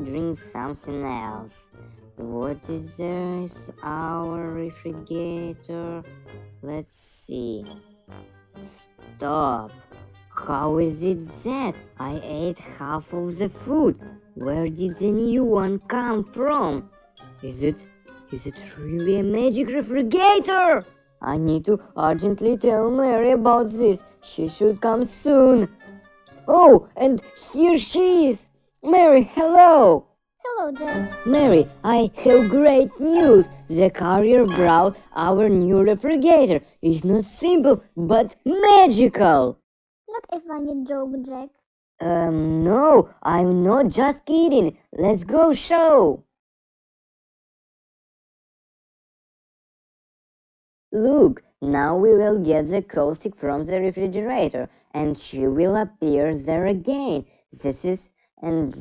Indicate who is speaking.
Speaker 1: wondering something else. What is this? Our refrigerator? Let's see. Stop. How is it that I ate half of the food? Where did the new one come from? Is it really a magic refrigerator? I need to urgently tell Mary about this. She should come soon. Oh, and here she is. Mary, hello.
Speaker 2: Hello, Jack.
Speaker 1: Mary, I have great news. The courier brought our new refrigerator. It's not simple, but magical.
Speaker 2: Not a funny joke, Jack.
Speaker 1: No, I'm not just kidding. Let's go show. Look, now we will get the caustic from the refrigerator, and she will appear there again. This and